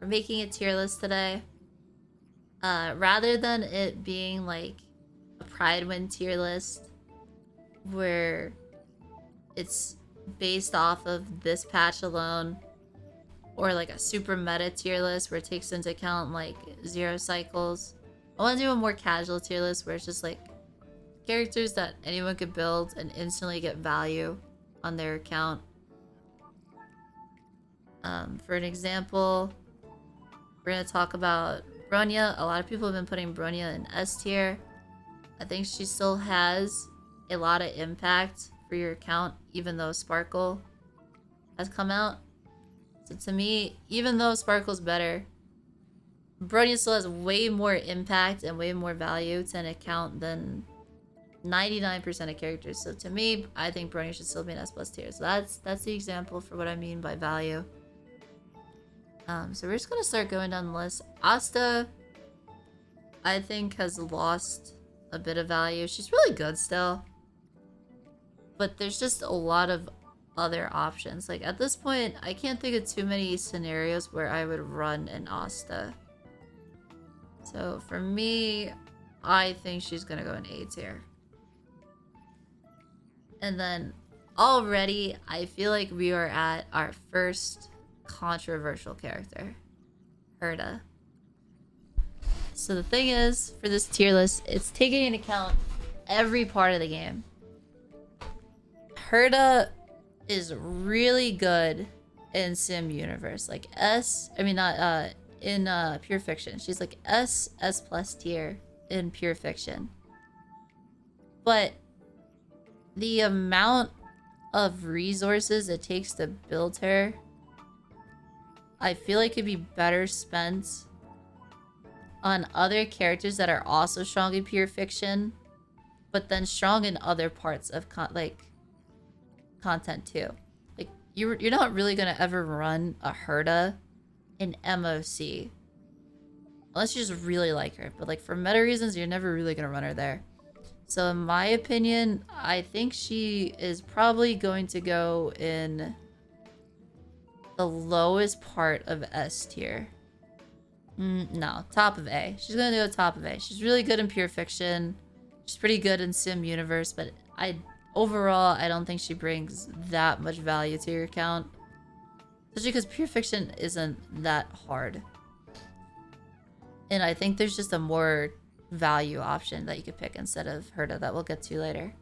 we're making a tier list today. Rather than it being like a Pride Win tier list where it's based off of this patch alone, or like a super meta tier list where it takes into account like 0 cycles. I want to do a more casual tier list where it's just like characters that anyone could build and instantly get value on their account. For an example, we're gonna talk about Bronya. A lot of people have been putting Bronya in S tier. I think she still has a lot of impact for your account, even though Sparkle has come out. So to me, even though Sparkle's better, Bronya still has way more impact and way more value to an account than 99% of characters. So to me, I think Bronya should still be an S+ tier. So that's the example for what I mean by value. So we're just gonna start going down the list. Asta, I think, has lost a bit of value. She's really good still, but there's just a lot of other options. Like at this point, I can't think of too many scenarios where I would run an Asta. So for me, I think she's gonna go in A tier. And then already, I feel like we are at our first controversial character, Herta. So the thing is, for this tier list, it's taking into account every part of the game. Herta is really good in Sim Universe, like in Pure Fiction. She's like S+ tier in Pure Fiction. But the amount of resources it takes to build her, I feel like could be better spent on other characters that are also strong in Pure Fiction, but then strong in other parts of content too. Like you're not really gonna ever run a Herta in MOC unless you just really like her. But like for meta reasons, you're never really gonna run her there. So in my opinion, I think she is probably going to go in the lowest part of S tier. No, top of A. She's gonna go top of A. She's really good in Pure Fiction. She's pretty good in Sim Universe, but overall, I don't think she brings that much value to your account. Especially because Pure Fiction isn't that hard. And I think there's just a more value option that you could pick instead of Herta that we'll get to later.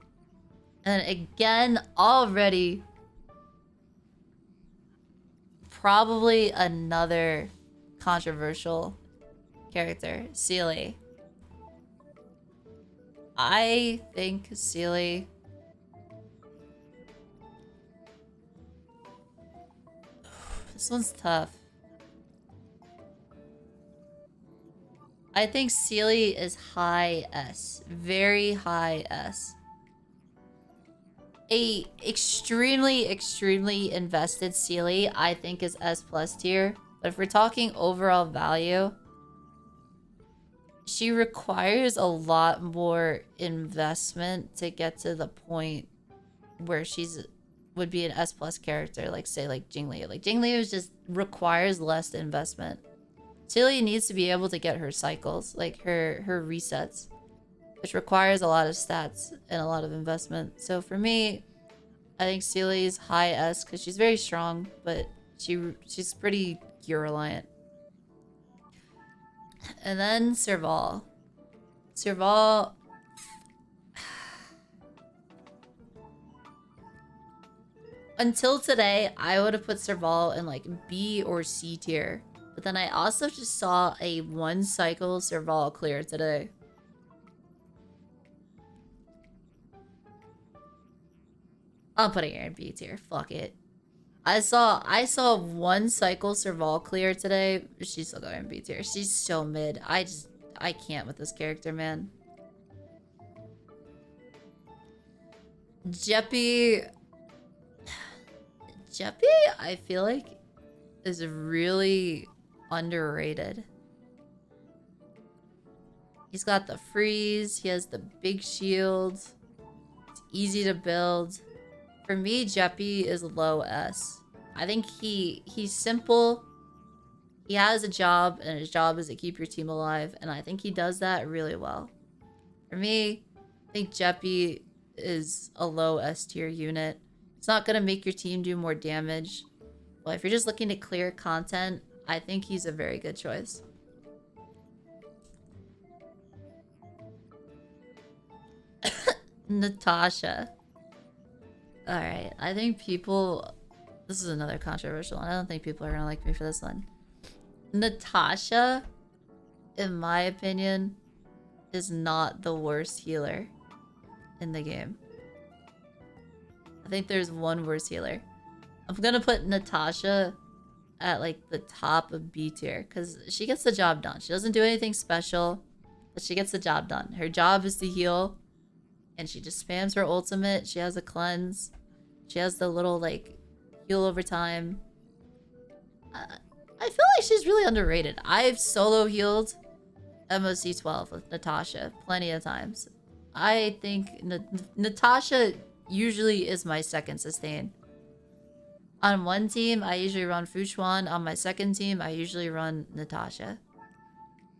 And again, already, probably another controversial character, Sealy. I think Sealy... This one's tough. I think Sealy is high S. Very high S. A extremely invested Sealy, I think, is S+ tier. But if we're talking overall value, she requires a lot more investment to get to the point where would be an S+ character, like say like Jingliu. Like Jingliu just requires less investment. Sealy needs to be able to get her cycles, like her resets, which requires a lot of stats and a lot of investment. So for me, I think Sealy's high S because she's very strong, but she's pretty gear reliant. And then Serval. Serval... Until today, I would have put Serval in like B or C tier. But then I also just saw a 1 cycle Serval clear today. I'm putting her in B tier. Fuck it. I saw 1 cycle Serval clear today. She's still going in B tier. She's so mid. I can't with this character, man. Jeppy, I feel like, is really underrated. He's got the freeze. He has the big shield. It's easy to build. For me, Jeppy is low S. I think he's simple. He has a job, and his job is to keep your team alive, and I think he does that really well. For me, I think Jeppy is a low S tier unit. It's not gonna make your team do more damage. Well, if you're just looking to clear content, I think he's a very good choice. Natasha. Alright, I think people... This is another controversial one. I don't think people are gonna like me for this one. Natasha, in my opinion, is not the worst healer in the game. I think there's one worse healer. I'm gonna put Natasha at like the top of B tier because she gets the job done. She doesn't do anything special, but she gets the job done. Her job is to heal, and she just spams her ultimate. She has a cleanse. She has the little like heal over time. I feel like she's really underrated. I've solo healed MOC 12 with Natasha plenty of times. I think Natasha usually is my second sustain. On one team, I usually run Fuchuan. On my second team, I usually run Natasha.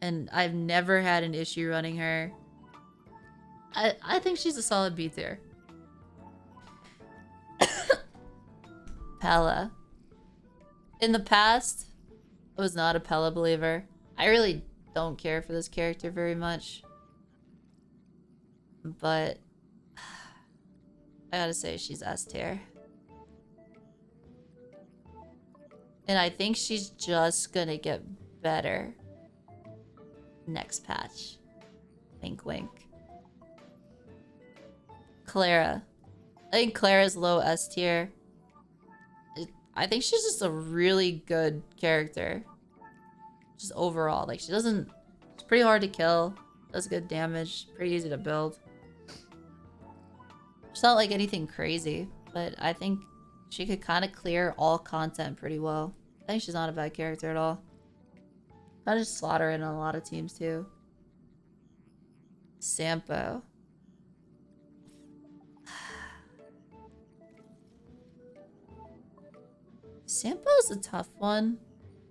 And I've never had an issue running her. I think she's a solid B tier. Pella. In the past, I was not a Pella believer. I really don't care for this character very much. But I gotta say she's S tier. And I think she's just gonna get better next patch. Wink wink. Clara. I think Clara's low S tier. I think she's just a really good character. Just overall. Like, she's pretty hard to kill. Does good damage. Pretty easy to build. She's not like anything crazy, but I think she could kind of clear all content pretty well. I think she's not a bad character at all. I just slaughter it in a lot of teams too. Sampo. Sampo's a tough one.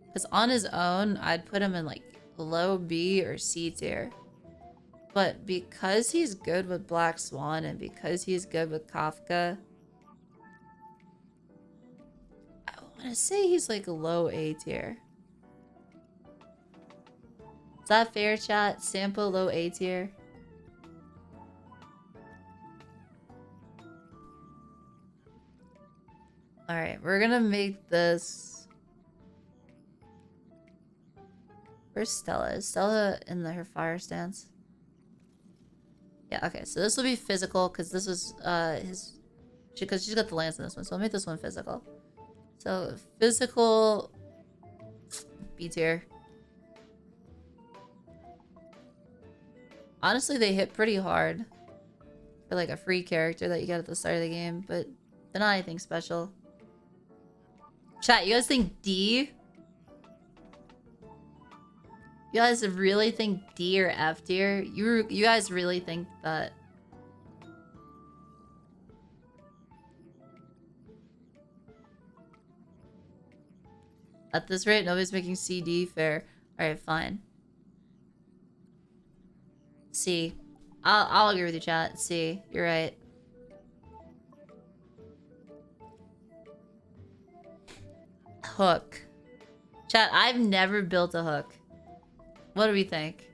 Because on his own, I'd put him in like low B or C tier. But because he's good with Black Swan and because he's good with Kafka, I want to say he's like a low A tier. Is that fair, chat? Sampo low A tier? Alright, we're gonna make this... Where's Stella? Is Stella in her fire stance? Yeah, okay, so this will be physical because this is because she's got the lance in this one, so I'll make this one physical. So physical B tier. Honestly, they hit pretty hard for like a free character that you get at the start of the game, but they're not anything special. Chat, you guys think D? You guys really think D or F tier? You guys really think that? At this rate, nobody's making CD fair. Alright, fine. C. I'll agree with you, chat. C. You're right. Hook. Chat, I've never built a hook. What do we think?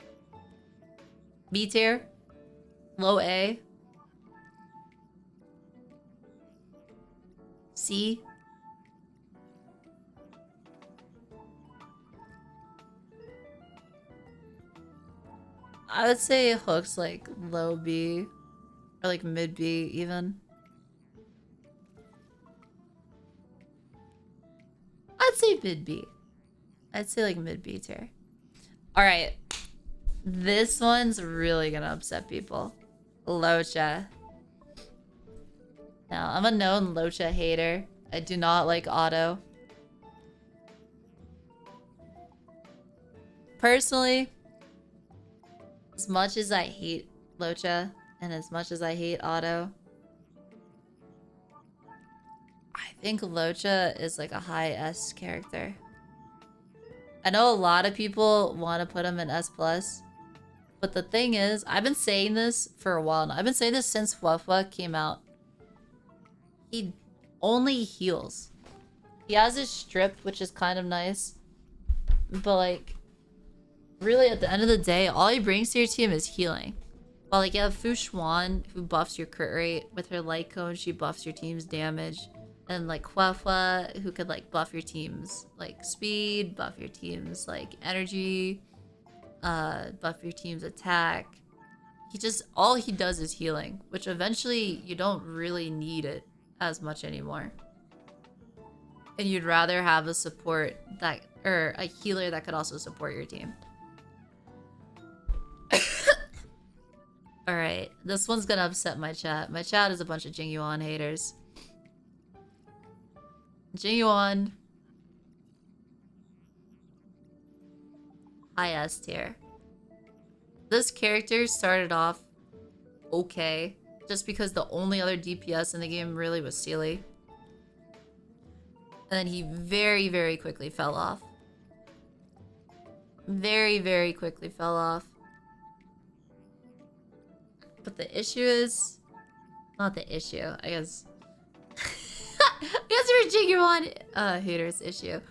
B tier? Low A? C? I would say Hook's like low B. Or like mid B even. I'd say mid B. I'd say like mid B tier. Alright. This one's really gonna upset people. Locha. Now, I'm a known Locha hater. I do not like auto. Personally, as much as I hate Locha and as much as I hate auto, I think Locha is like a high S character. I know a lot of people want to put him in S+, but the thing is, I've been saying this for a while now. I've been saying this since Fluffwa came out. He only heals. He has his strip, which is kind of nice. But like, really at the end of the day, all he brings to your team is healing. Well, like you have Fu Xuan, who buffs your crit rate. With her light cone, she buffs your team's damage. And like Huafua, who could like buff your team's like speed, buff your team's like energy, buff your team's attack. He just, all he does is healing, which eventually you don't really need it as much anymore. And you'd rather have a support that, or a healer that could also support your team. Alright, this one's gonna upset my chat. My chat is a bunch of Jingyuan haters. Jingyuan. High S tier. This character started off okay, just because the only other DPS in the game really was Sealy. And then he very, very quickly fell off. Very, very quickly fell off. But the issue is... Not the issue, I guess. I guess we're Jingyuan haters issue.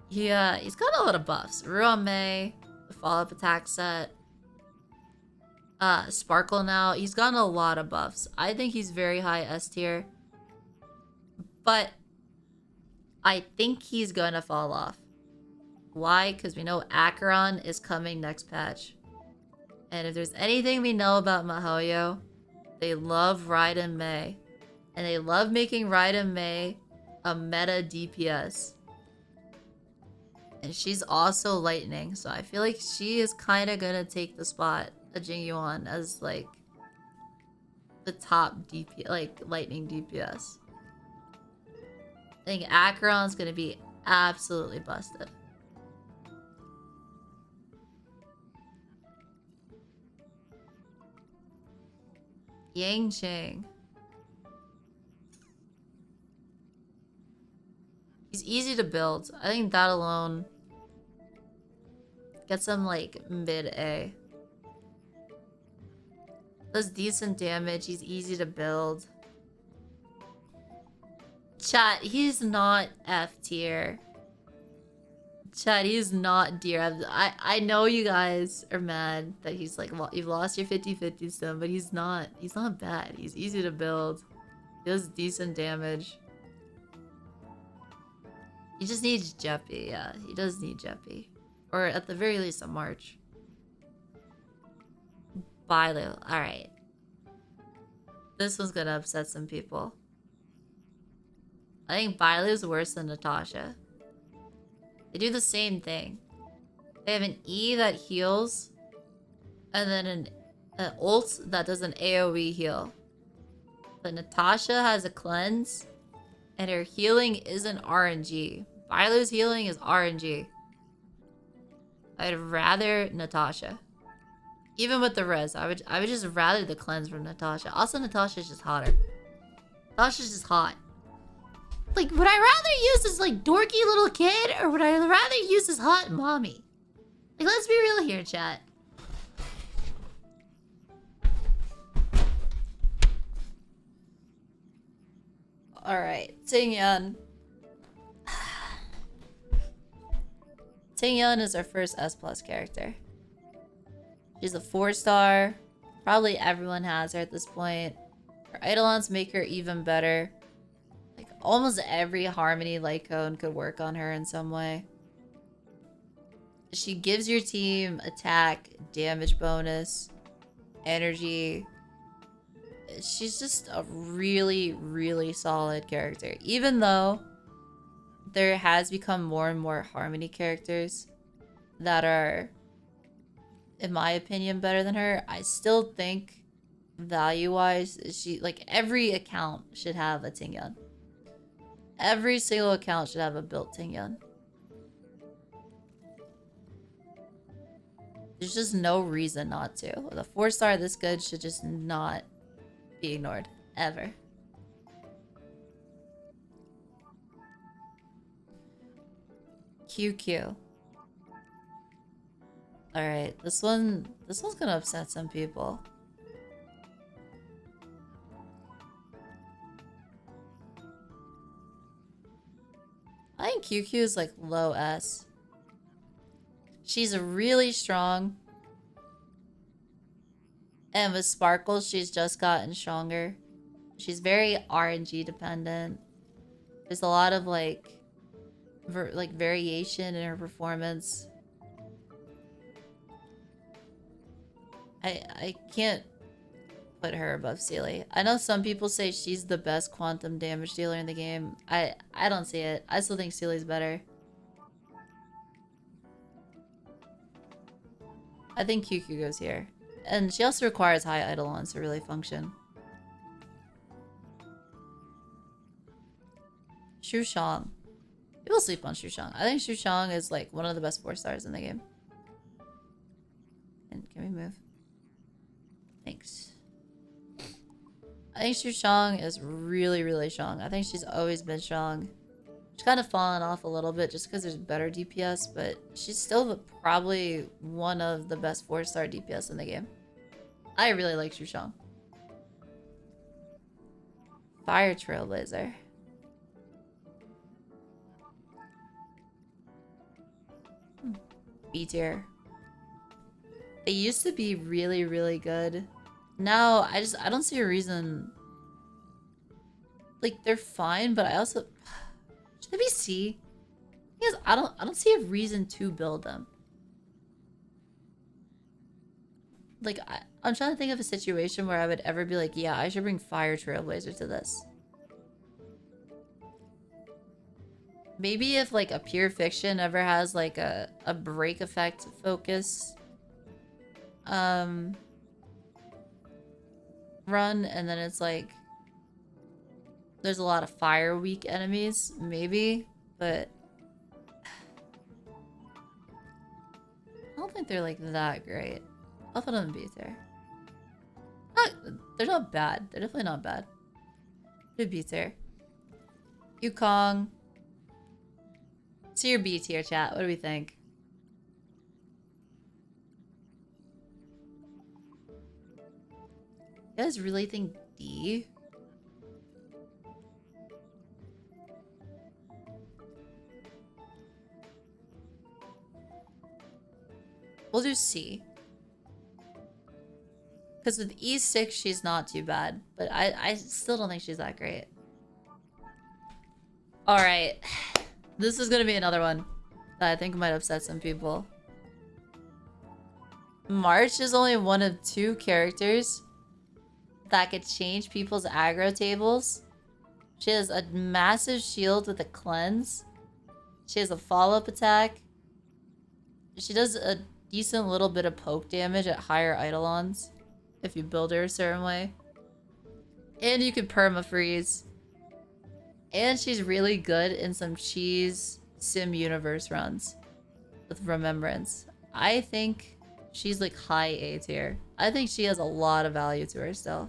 He's got a lot of buffs. Ruame, the follow-up attack set. Sparkle now. He's gotten a lot of buffs. I think he's very high S tier. But I think he's gonna fall off. Why? Because we know Acheron is coming next patch. And if there's anything we know about Mihoyo, they love Raiden Mei. And they love making Raiden Mei a meta DPS. And she's also lightning, so I feel like she is kind of gonna take the spot of Jingyuan as like the top DP, like lightning DPS. I think Acheron's gonna be absolutely busted. Yang Chang. He's easy to build. I think that alone gets him like mid-A. Does decent damage. He's easy to build. Chat, he's not F tier. Chat, he's not D. I know you guys are mad that he's like, you've lost your 50-50 stone, but he's not. He's not bad. He's easy to build. He does decent damage. He just needs Jeppy, yeah. He does need Jeppy. Or at the very least a March. Bailu, alright. This one's gonna upset some people. I think Bailu's worse than Natasha. They do the same thing. They have an E that heals, and then an ult that does an AoE heal. But Natasha has a cleanse, and her healing isn't RNG. Bailu's healing is RNG. I'd rather Natasha. Even with the res, I would just rather the cleanse from Natasha. Also, Natasha's just hotter. Natasha's just hot. Like, would I rather use this like dorky little kid, or would I rather use this hot mommy? Like, let's be real here, chat. Alright, Tingyun. Tingyun is our first S+ character. She's a 4-star. Probably everyone has her at this point. Her Eidolons make her even better. Like, almost every Harmony light cone could work on her in some way. She gives your team attack, damage bonus, energy. She's just a really, really solid character. Even though there has become more and more Harmony characters that are, in my opinion, better than her, I still think value-wise, she, like, every account should have a Tingyun. Every single account should have a built Tingyun. There's just no reason not to. With a 4-star this good should just not be ignored. Ever. QQ. Alright, this one's gonna upset some people. I think QQ is like low S. She's really strong. And with Sparkle, she's just gotten stronger. She's very RNG dependent. There's a lot of like variation in her performance. I can't put her above Sealy. I know some people say she's the best quantum damage dealer in the game. I don't see it. I still think Sealy's better. I think QQ goes here. And she also requires high Eidolons to really function. Shu Shang. People sleep on Shu Shang. I think Shu Shang is like one of the best 4 stars in the game. And can we move? Thanks. I think Shu Shang is really, really strong. I think she's always been strong. She's kind of fallen off a little bit just because there's better DPS, but she's still probably one of the best 4-star DPS in the game. I really like Shu Shang. Fire Trailblazer. B tier. They used to be really, really good. Now, I don't see a reason. Like, they're fine, but I also... Should they be C? Because I don't see a reason to build them. Like, I'm trying to think of a situation where I would ever be like, yeah, I should bring Fire Trailblazer to this. Maybe if, like, a Pure Fiction ever has, like, a break effect focus run, and then it's, like, there's a lot of fire weak enemies, maybe, but I don't think they're, like, that great. I'll put them in B tier. They're not bad. They're definitely not bad. Put B tier. Yukong. See your B tier, chat. What do we think? You guys really think D? We'll do C. Because with E6, she's not too bad. But I still don't think she's that great. Alright. This is going to be another one that I think might upset some people. March is only one of 2 characters that could change people's aggro tables. She has a massive shield with a cleanse. She has a follow-up attack. She does a decent little bit of poke damage at higher Eidolons if you build her a certain way. And you can perma-freeze. And she's really good in some cheese sim universe runs with Remembrance. I think she's like high A tier. I think she has a lot of value to her still.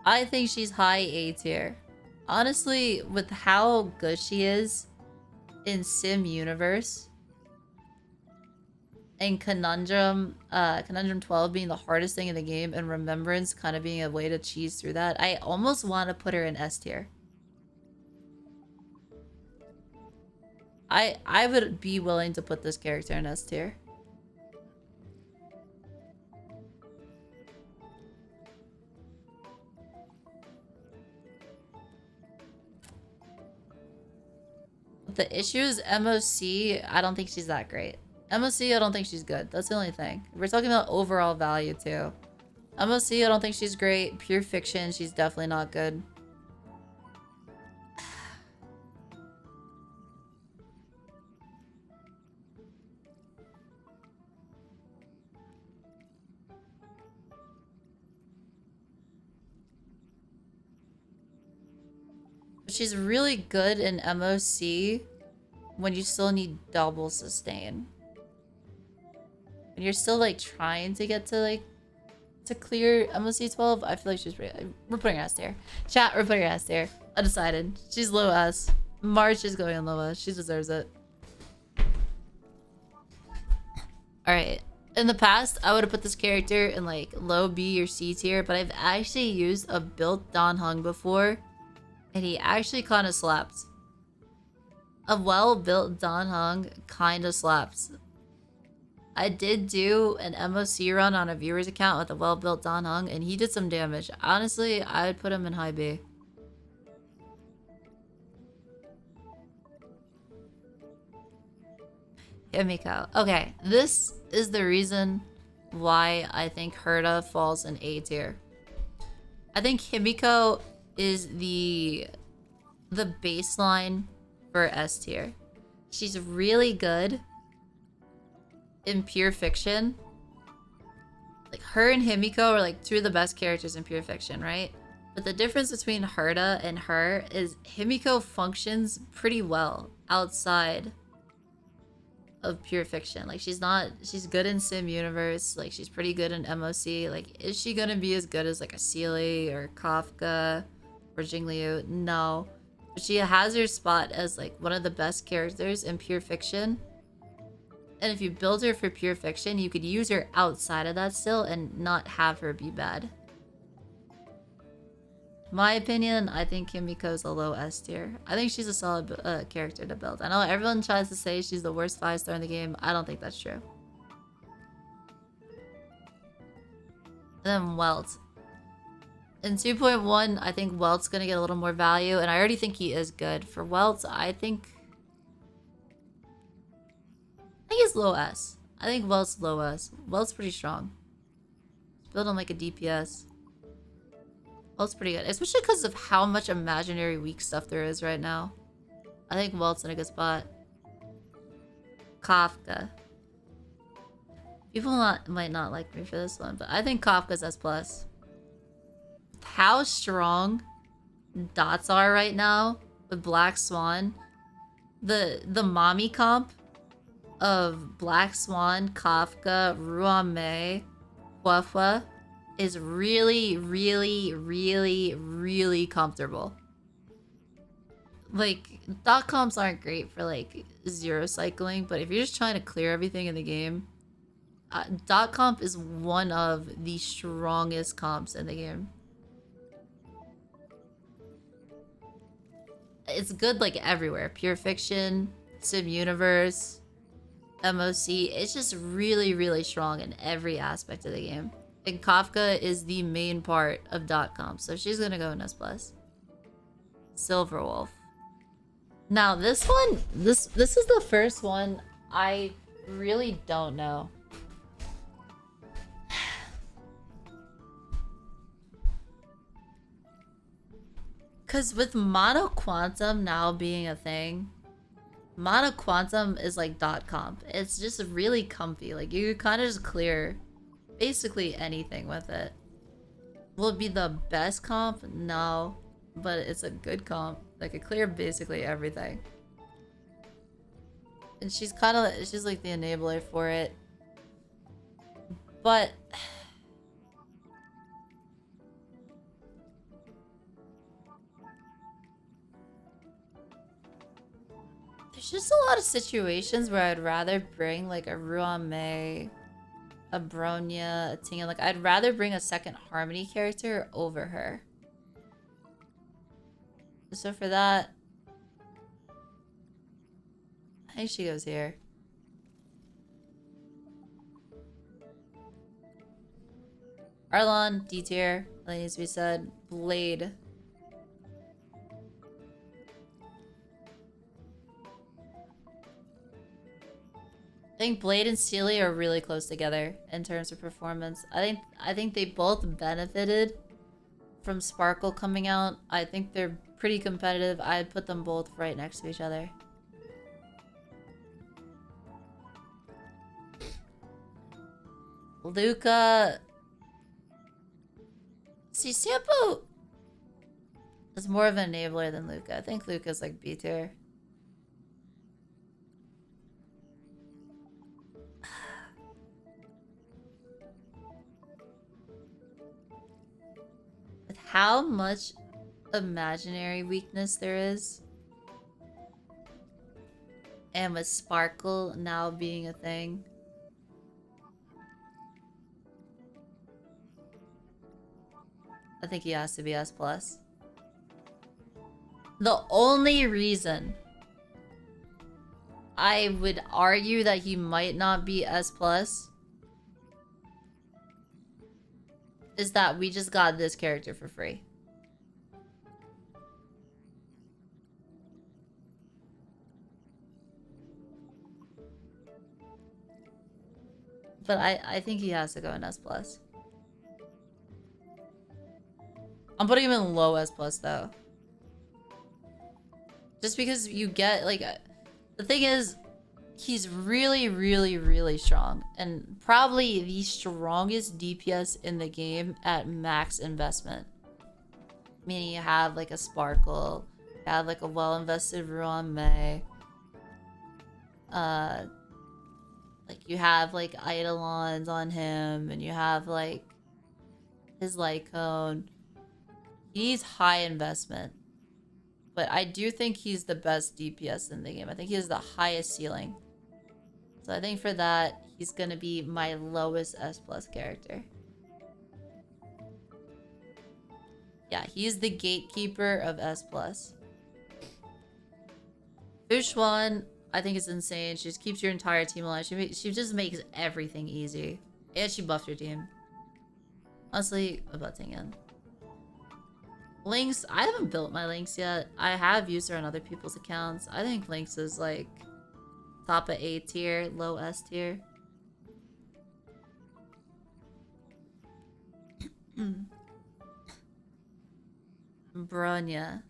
I think she's high A tier. Honestly, with how good she is in sim universe, and Conundrum 12 being the hardest thing in the game, and Remembrance kind of being a way to cheese through that, I almost want to put her in S tier. I would be willing to put this character in S tier. The issue is MOC, I don't think she's that great. MOC, I don't think she's good. That's the only thing. We're talking about overall value, too. MOC, I don't think she's great. Pure Fiction, she's definitely not good. She's really good in MOC when you still need double sustain. And you're still like trying to get to clear MOC 12. I feel like she's pretty. We're putting her S tier. Chat, we're putting her S tier. Undecided. She's low S. March is going on Loa. She deserves it. Alright. In the past, I would have put this character in like low B or C tier, but I've actually used a built Dan Heng before, and he actually kind of slaps. A well-built Dan Heng kind of slaps. I did do an MOC run on a viewer's account with a well-built Dan Heng, and he did some damage. Honestly, I would put him in high B. Himiko. Okay, this is the reason why I think Herta falls in A tier. I think Himiko is the baseline for S tier. She's really good in pure fiction. Like, her and Himiko are like two of the best characters in pure fiction, right? But the difference between Herta and her is Himiko functions pretty well outside of pure fiction. Like, she's good in sim universe. Like, she's pretty good in MOC. Like, is she gonna be as good as like a Sealy or Kafka or Jingliu? No. But she has her spot as like one of the best characters in pure fiction. And if you build her for pure fiction, you could use her outside of that still and not have her be bad. My opinion, I think Kimiko's a low S tier. I think she's a solid character to build. I know everyone tries to say she's the worst 5-star in the game. I don't think that's true. And then Welt. In 2.1, I think Welt's gonna get a little more value, and I already think he is good. For Welt, I think he's low S. I think Welt's low S. Welt's pretty strong. Build him like a DPS. Welt's pretty good, especially because of how much imaginary weak stuff there is right now. I think Welt's in a good spot. Kafka. People might not like me for this one, but I think Kafka's S+. How strong dots are right now with Black Swan. The mommy comp of Black Swan, Kafka, Ruame, Huafua is really, really, really, really comfortable. Like, dot comps aren't great for like zero cycling, but if you're just trying to clear everything in the game, dot comp is one of the strongest comps in the game. It's good like everywhere. Pure fiction, sim universe, MOC. It's just really, really strong in every aspect of the game. And Kafka is the main part of dot comp, so she's gonna go in S+. Silverwolf. Now this one, this is the first one I really don't know. Cause with Mono Quantum now being a thing, Mono Quantum is like dot comp. It's just really comfy. Like, you could kind of just clear basically anything with it. Will it be the best comp? No. But it's a good comp that could clear basically everything. And she's like the enabler for it. But there's just a lot of situations where I'd rather bring like a Ruame, a Bronya, a Tinga. Like, I'd rather bring a second Harmony character over her. So for that, I think she goes here. Arlon, D tier, like needs to be said. Blade. I think Blade and Sealy are really close together in terms of performance. I think they both benefited from Sparkle coming out. I think they're pretty competitive. I'd put them both right next to each other. Luca. See, Sampo is more of an enabler than Luca. I think Luca's like B tier. With how much imaginary weakness there is, And with Sparkle now being a thing. I think he has to be S+. The only reason I would argue that he might not be S+ is that we just got this character for free. But I think he has to go in S+. I'm putting him in low S+ though. Just because you get, like... The thing is, he's really, really, really strong. And probably the strongest DPS in the game at max investment. Meaning you have, like, a Sparkle. You have, like, a well-invested Ruan Mei. Like, you have, like, Eidolons on him. And you have, like, his Light Cone. He's high investment. But I do think he's the best DPS in the game. I think he has the highest ceiling. So I think for that, he's going to be my lowest S+ character. Yeah, he's the gatekeeper of S+. Fushwan, I think is insane. She just keeps your entire team alive. She just makes everything easy. And she buffed your team. Honestly, about Tingen. Lynx, I haven't built my Lynx yet. I have used her on other people's accounts. I think Lynx is like top of A tier, low S tier. Bronya.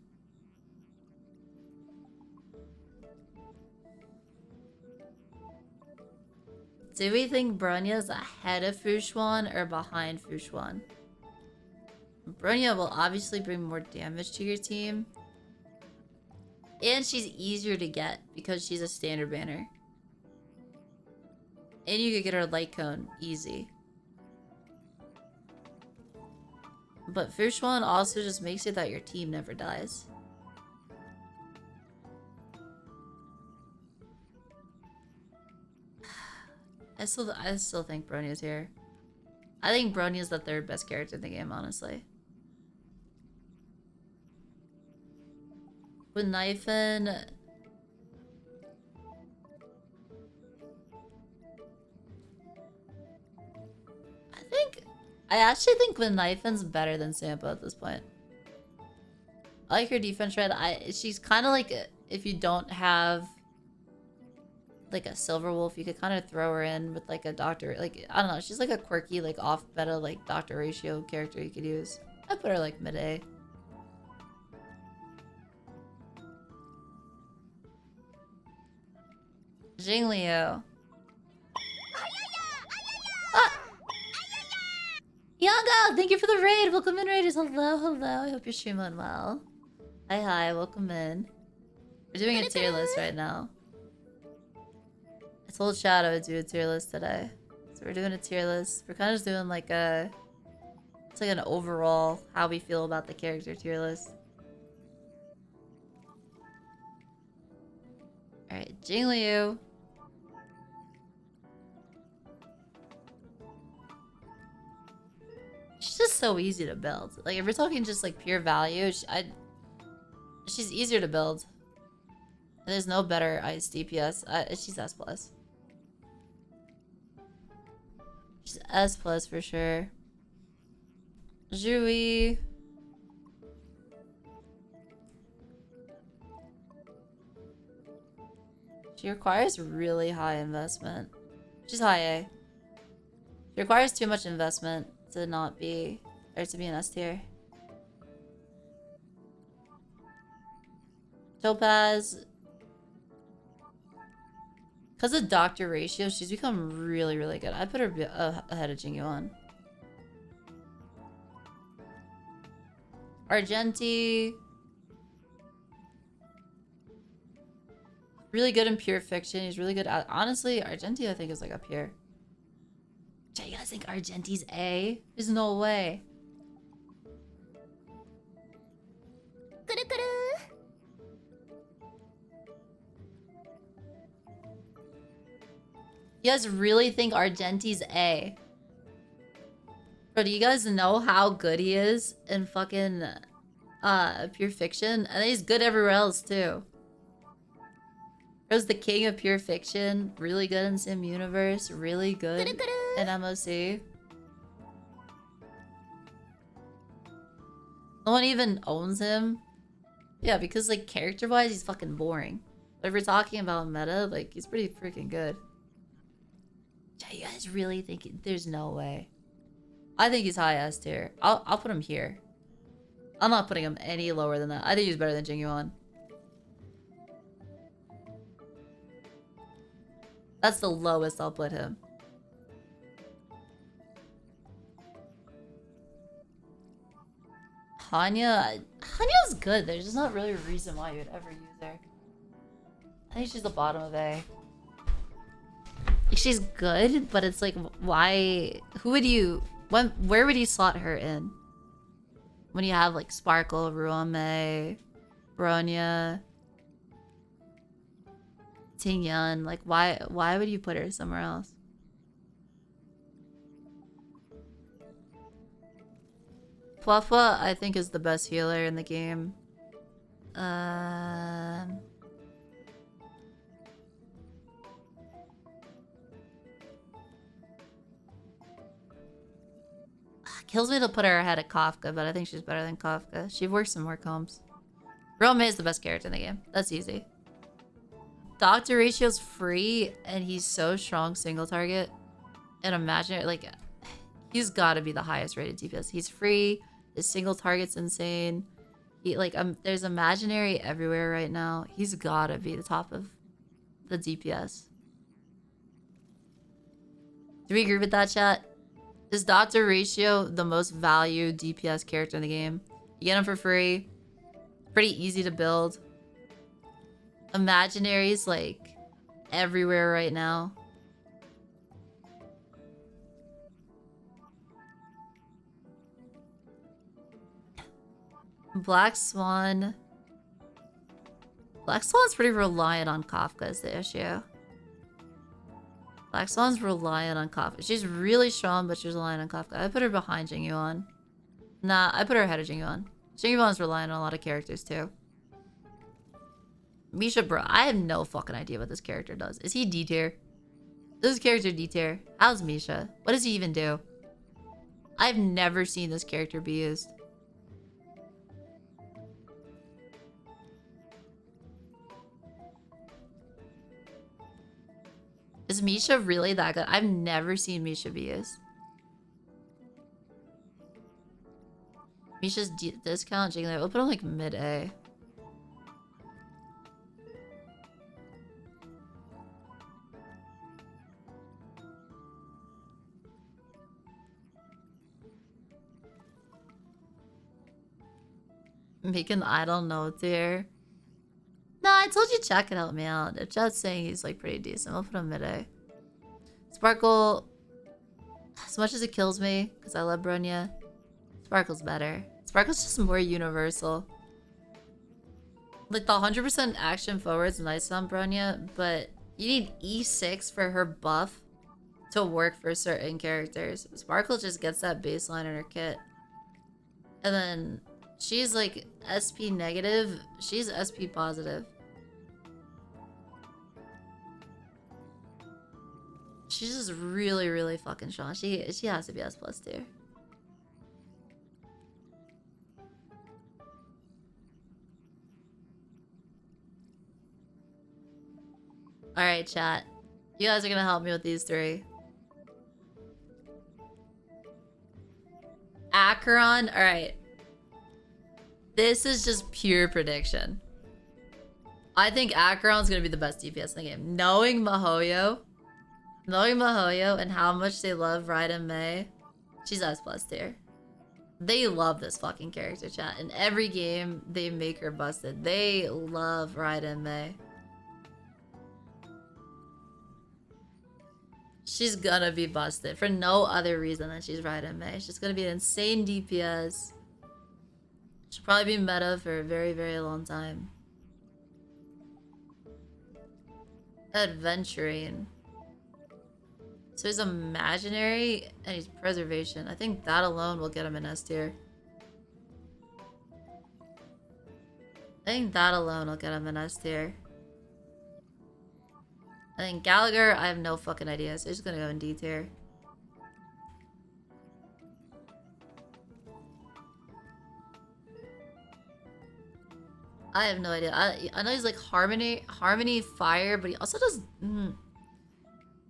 Do we think Bronya's ahead of Fushwan or behind Fushwan? Bronya will obviously bring more damage to your team. And she's easier to get because she's a standard banner. And you could get her Light Cone easy. But Fushwan also just makes it that your team never dies. I still think Bronya's here. I think Bronya's the third best character in the game, honestly. With Knifen... I actually think With Knifen's better than Sampo at this point. I like her defense shred. She's kind of like, if you don't have like a Silver Wolf, you could kind of throw her in with like a Doctor, like, I don't know, she's like a quirky, like off meta, like Doctor Ratio character you could use. I put her like mid-A. Jingliu. Ah! Yanga, thank you for the raid. Welcome in, raiders. Hello, hello. I hope you're streaming well. Hi, hi. Welcome in. We're doing a tier list right now. I told Shadow to do a tier list today. So we're doing a tier list. We're kind of just doing like a... It's like an overall how we feel about the character tier list. Alright, Jingliu. She's just so easy to build. Like, if we're talking just like pure value, she's easier to build. There's no better ice DPS. She's S+. She's S+ for sure. Jui. She requires really high investment. She's high A. She requires too much investment to not be, or to be an S tier. Topaz. Because of Doctor Ratio, she's become really, really good. I put her ahead of Jingyuan. Argenti. Really good in pure fiction. He's really good at... Honestly, Argenti I think is like up here. Do you guys think Argenti's A? There's no way. You guys really think Argenti's A? Bro, do you guys know how good he is in fucking Pure Fiction? And he's good everywhere else too. Bro's the king of Pure Fiction. Really good in Sim Universe. Really good in MOC. No one even owns him. Yeah, because like character-wise, he's fucking boring. But if we're talking about meta, like he's pretty freaking good. You guys really think there's no way? I think he's high S tier. I'll put him here. I'm not putting him any lower than that. I think he's better than Jingyuan. That's the lowest I'll put him. Hanya's good. There's just not really a reason why you would ever use her. I think she's the bottom of A. She's good, but it's like, why? Who would you? Where would you slot her in? When you have like Sparkle, Ruame, Bronya, Tingyun, like why would you put her somewhere else? Fluffwa, I think, is the best healer in the game. Kills me to put her ahead of Kafka, but I think she's better than Kafka. She works in more comps. Rome is the best character in the game. That's easy. Dr. Ratio's free, and he's so strong single target. And imagine, like, he's got to be the highest rated DPS. He's free. His single target's insane. He there's imaginary everywhere right now. He's got to be the top of the DPS. Do we agree with that, chat? Is Dr. Ratio the most valued DPS character in the game? You get him for free. Pretty easy to build. Imaginaries, like, everywhere right now. Black Swan. Black Swan's pretty reliant on Kafka is the issue. Black Swan's reliant on Kafka. She's really strong, but she's reliant on Kafka. I put her behind Jingyuan. Nah, I put her ahead of Jingyuan. Jingyuan's reliant on a lot of characters too. Misha, bro, I have no fucking idea what this character does. Is he D tier? This character D tier. How's Misha? What does he even do? I've never seen this character be used. Is Misha really that good? I've never seen Misha be used. Misha's discount, Jiggler. We'll put him like mid-A. Make an idle note there. No, I told you Chat could help me out. If Chat's saying he's like pretty decent, I'll put him mid-A. Sparkle, as much as it kills me, because I love Bronya, Sparkle's better. Sparkle's just more universal. Like, the 100% action forward's nice on Bronya, but you need E6 for her buff to work for certain characters. Sparkle just gets that baseline in her kit. And then she's like SP negative, she's SP positive. She's just really, really fucking strong. She has to be S+ tier. Alright, chat. You guys are gonna help me with these three. Acheron, alright. This is just pure prediction. I think Acheron's gonna be the best DPS in the game. Knowing Mahoyo and how much they love Raiden Mei, she's S+ tier. They love this fucking character, chat. In every game, they make her busted. They love Raiden Mei. She's gonna be busted for no other reason than she's Raiden Mei. She's gonna be an insane DPS. She'll probably be meta for a very, very long time. Adventurine. So he's imaginary and he's preservation. I think that alone will get him an S tier. I think that alone will get him an S tier. I think Gallagher, I have no fucking idea, so he's gonna go in D tier. I have no idea. I know he's like Harmony Fire, but he also does...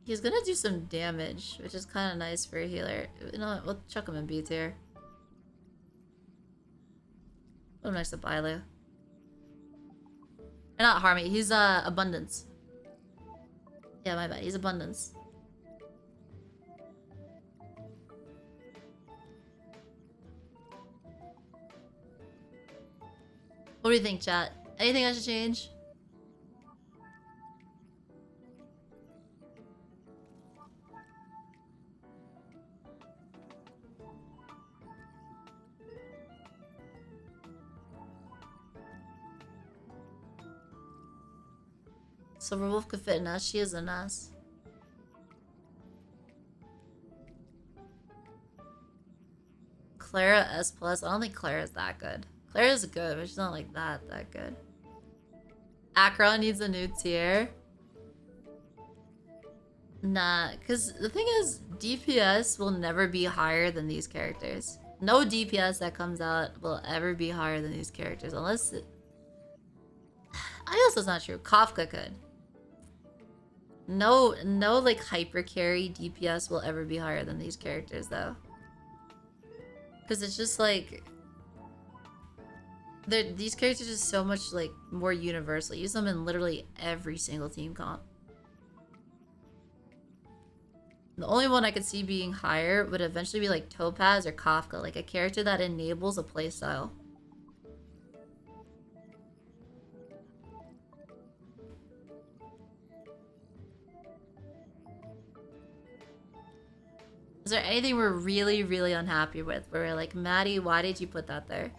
He's gonna do some damage, which is kind of nice for a healer. You know what? We'll chuck him in B tier. Put him next to Bailu. Or not Harmony, he's Abundance. Yeah, my bad. He's Abundance. What do you think, chat? Anything I should change? Silverwolf could fit in us. She is in us. Clara S+. I don't think Clara's that good. Clara's good, but she's not like that good. Acheron needs a new tier. Nah, because the thing is, DPS will never be higher than these characters. No DPS that comes out will ever be higher than these characters, unless it... I guess that's not true. Kafka could. No, like hyper carry DPS will ever be higher than these characters though. Because it's just like... these characters are just so much like more universal. Use them in literally every single team comp. The only one I could see being higher would eventually be like Topaz or Kafka, like a character that enables a playstyle. Is there anything we're really, really unhappy with? Where we're like, Maddie, why did you put that there?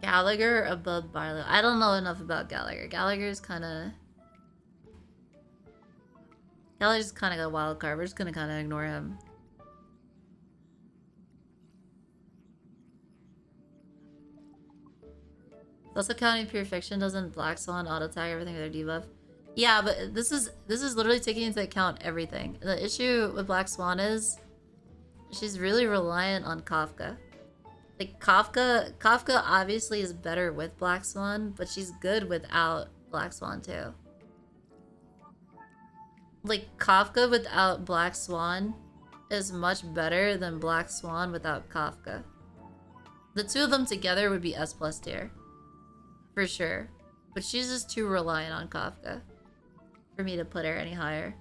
Gallagher above Barlow. I don't know enough about Gallagher. Gallagher's kind of got a wild card. We're just gonna kind of ignore him. Also counting pure fiction, doesn't Black Swan auto tag everything with their debuff? Yeah, but this is literally taking into account everything. The issue with Black Swan is she's really reliant on Kafka. Like Kafka obviously is better with Black Swan, but she's good without Black Swan too. Like Kafka without Black Swan is much better than Black Swan without Kafka. The two of them together would be S+ tier. For sure. But she's just too reliant on Kafka for me to put her any higher.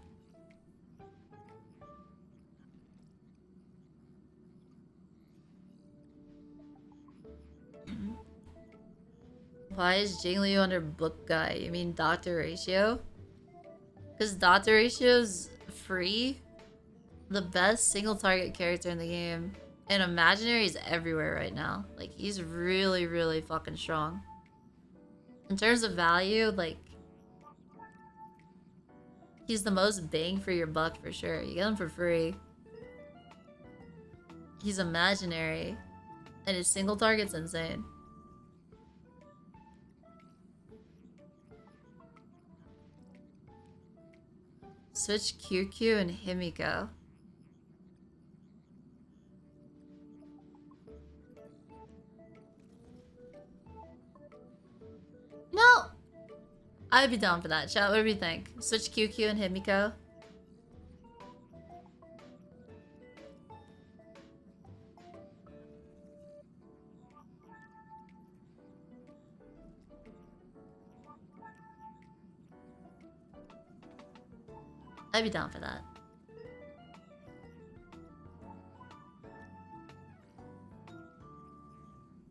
Why is Jingliu under book guy? You mean Dr. Ratio? Because Dr. Ratio's free. The best single target character in the game. And Imaginary is everywhere right now. Like, he's really, really fucking strong. In terms of value, like... he's the most bang for your buck for sure. You get him for free. He's Imaginary. And his single target's insane. Switch QQ and Himiko. No! I'd be down for that. Chat, what do you think? Switch QQ and Himiko? I'd be down for that.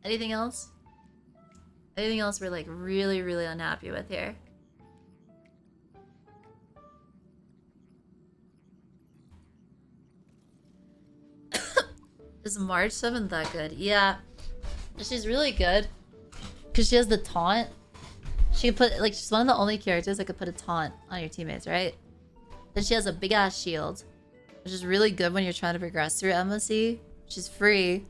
Anything else? Anything else we're like really, really unhappy with here? Is March 7th that good? Yeah. She's really good. Because she has the taunt. She can put, like, she's one of the only characters that could put a taunt on your teammates, right? Then she has a big ass shield, which is really good when you're trying to progress through MOC. She's free.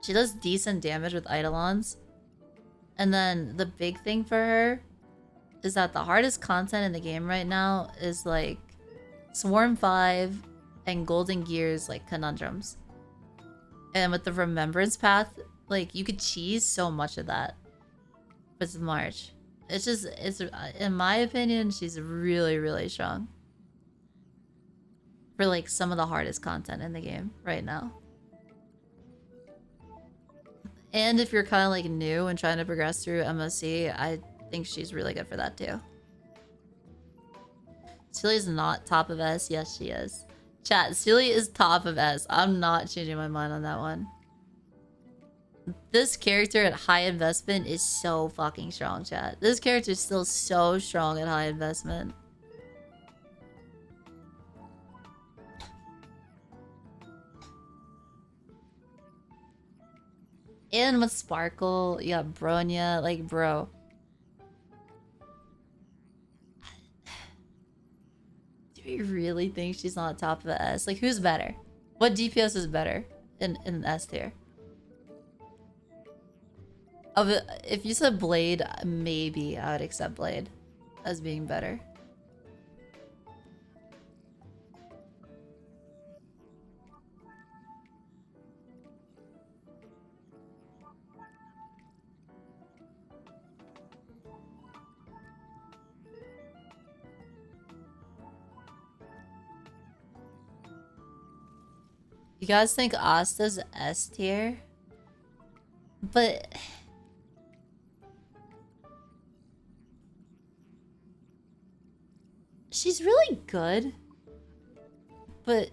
She does decent damage with Eidolons. And then the big thing for her is that the hardest content in the game right now is like Swarm 5 and Golden Gears, like conundrums. And with the Remembrance Path, like you could cheese so much of that with March. It's just, it's, in my opinion, she's really, really strong for like some of the hardest content in the game right now. And if you're kind of like new and trying to progress through MOC, I think she's really good for that too. Sealy's not top of S. Yes, she is. Chat, Sealy is top of S. I'm not changing my mind on that one. This character at high investment is so fucking strong, chat. This character is still so strong at high investment. And with Sparkle, you got Bronya, like, bro. Do we really think she's not top of the S? Like, who's better? What DPS is better in S tier? If you said Blade, maybe I would accept Blade as being better. You guys think Asta's S tier? But she's really good. But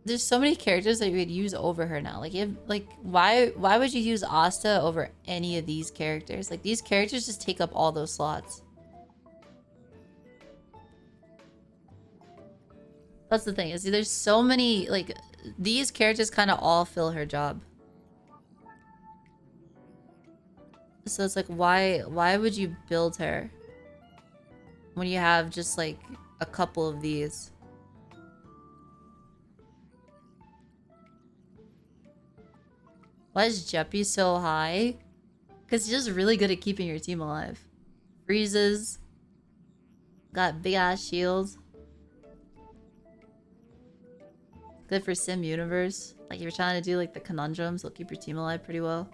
there's so many characters that you could use over her now. Like, why would you use Asta over any of these characters? Like, these characters just take up all those slots. That's the thing, is there's so many, like, these characters kind of all fill her job. So it's like, why would you build her when you have just like a couple of these? Why is Jeppy so high? Because he's just really good at keeping your team alive. Freezes. Got big ass shields. Good for Sim Universe. Like, if you're trying to do like the conundrums, they'll keep your team alive pretty well.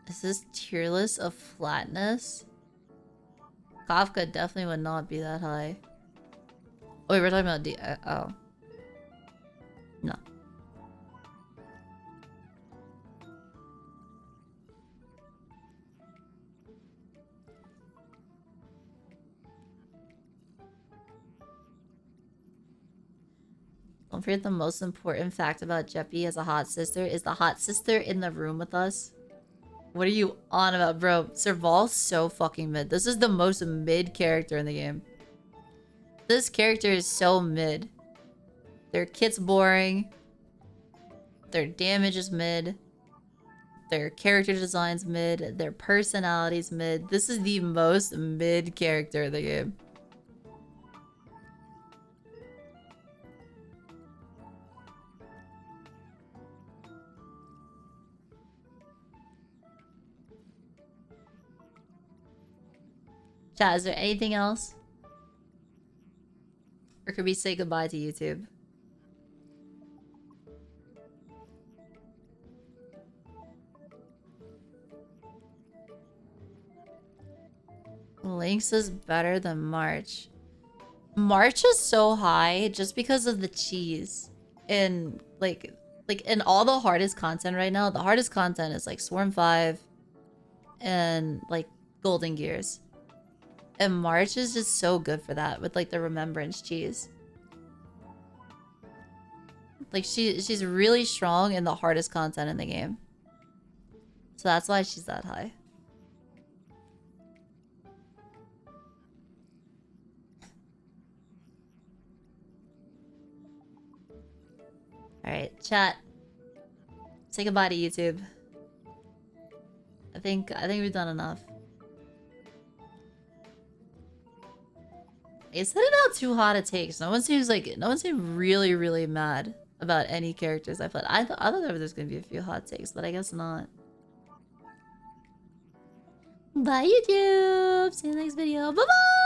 Is this tier list of flatness? Kafka definitely would not be that high. Oh, wait, we're talking about oh. No. Don't forget the most important fact about Jeppy as a hot sister is the hot sister in the room with us. What are you on about, bro? Serval's so fucking mid. This is the most mid character in the game. This character is so mid. Their kit's boring. Their damage is mid. Their character design's mid. Their personality's mid. This is the most mid character in the game. Chat, is there anything else? Or could we say goodbye to YouTube? Lynx is better than March. March is so high just because of the cheese. And like in all the hardest content right now, the hardest content is like Swarm 5 and like Golden Gears. And March is just so good for that with like the Remembrance cheese. Like she's really strong in the hardest content in the game. So that's why she's that high. Alright, chat. Say goodbye to YouTube. I think we've done enough. Is it about too hot it takes? No one seems really, really mad about any characters I played. I thought there was gonna be a few hot takes, but I guess not. Bye YouTube! See you in the next video. Bye bye!